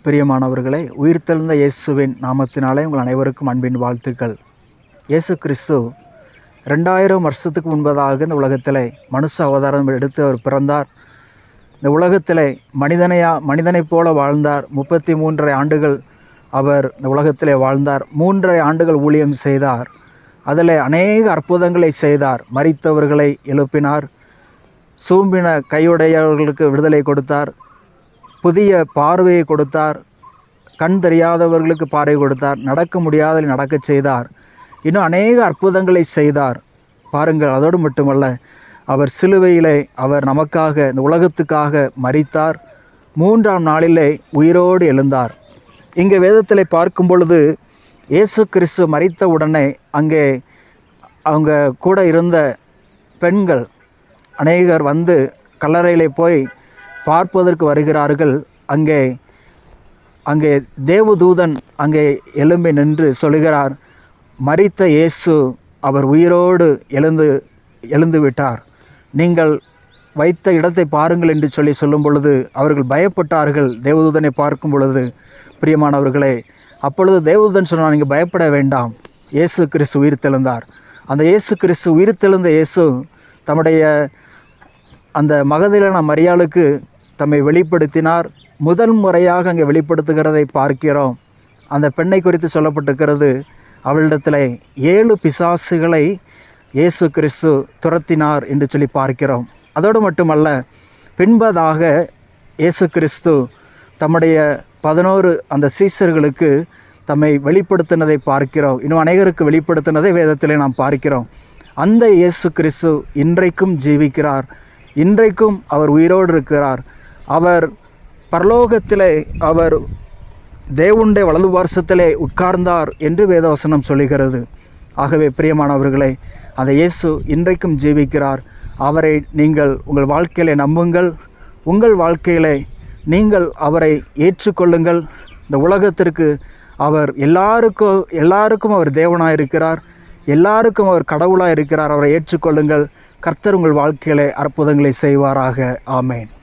பிரியமானவர்களே, உயிர்த்தெழுந்த இயேசுவின் நாமத்தினாலே உங்கள் அனைவருக்கும் அன்பின் வாழ்த்துக்கள். இயேசு கிறிஸ்து 2000 வருஷத்துக்கு முன்பதாக இந்த உலகத்திலே மனுஷ அவதாரம் எடுத்து அவர் பிறந்தார். இந்த உலகத்திலே மனிதனைப் போல வாழ்ந்தார். 33 ஆண்டுகள் அவர் இந்த உலகத்திலே வாழ்ந்தார். 3 ஆண்டுகள் ஊழியம் செய்தார். அதில் அநேக அற்புதங்களை செய்தார். மரித்தவர்களை எழுப்பினார். சூம்பின கையுடையவர்களுக்கு விடுதலை கொடுத்தார். புதிய பார்வையை கொடுத்தார். கண் தெரியாதவர்களுக்கு பார்வை கொடுத்தார். நடக்க முடியாத நடக்கச் செய்தார். இன்னும் அநேக அற்புதங்களை செய்தார். பாருங்கள், அதோடு மட்டுமல்ல, அவர் சிலுவையிலே அவர் நமக்காக இந்த உலகத்துக்காக மரித்தார். 3ஆம் நாளிலே உயிரோடு எழுந்தார். இங்கே வேதத்தில் பார்க்கும் பொழுது இயேசு கிறிஸ்து மரித்த உடனே அங்கே அவங்க கூட இருந்த பெண்கள் அநேகர் வந்து கல்லறையிலே போய் பார்ப்பதற்கு வருகிறார்கள். அங்கே தேவதூதன் அங்கே எழும்பி நின்று சொல்கிறார், மரித்த இயேசு அவர் உயிரோடு எழுந்து விட்டார், நீங்கள் வைத்த இடத்தை பாருங்கள் என்று சொல்லும் பொழுது அவர்கள் பயப்பட்டார்கள். தேவதூதனை பார்க்கும் பொழுது பிரியமானவர்களே, அப்பொழுது தேவதூதன் சொன்னார், நீங்கள் பயப்பட வேண்டாம், இயேசு கிறிஸ்து உயிர்த்தெழுந்தார். அந்த இயேசு கிறிஸ்து உயிர்த்தெழுந்த இயேசு தம்முடைய அந்த மகதலேனா மரியாளுக்கு தம்மை வெளிப்படுத்தினார். முதல் முறையாக அங்கே வெளிப்படுத்துகிறதை பார்க்கிறோம். அந்த பெண்ணை குறித்து சொல்லப்பட்டிருக்கிறது, அவளிடத்தில் 7 பிசாசுகளை இயேசு கிறிஸ்து துரத்தினார் என்று சொல்லி பார்க்கிறோம். அதோடு மட்டுமல்ல, பின்பதாக இயேசு கிறிஸ்து தம்முடைய 11 அந்த சீஷர்களுக்கு தம்மை வெளிப்படுத்தினதை பார்க்கிறோம். இன்னும் அநேகருக்கு வெளிப்படுத்தினதை வேதத்திலே நாம் பார்க்கிறோம். அந்த இயேசு கிறிஸ்து இன்றைக்கும் ஜீவிக்கிறார். இன்றைக்கும் அவர் உயிரோடு இருக்கிறார். அவர் பரலோகத்திலே அவர் தேவனுடைய வலது பார்சத்திலே உட்கார்ந்தார் என்று வேதவசனம் சொல்லுகிறது. ஆகவே பிரியமானவர்களே, அந்த இயேசு இன்றைக்கும் ஜீவிக்கிறார். அவரை நீங்கள் உங்கள் வாழ்க்கையிலே நம்புங்கள். உங்கள் வாழ்க்கையிலே நீங்கள் அவரை ஏற்றுக்கொள்ளுங்கள். இந்த உலகத்திற்கு அவர் எல்லாருக்கும் அவர் தேவனாக இருக்கிறார். எல்லாருக்கும் அவர் கடவுளாக இருக்கிறார். அவரை ஏற்றுக்கொள்ளுங்கள். கர்த்தர் உங்கள் வாழ்க்கையிலே அற்புதங்களை செய்வாராக. ஆமேன்.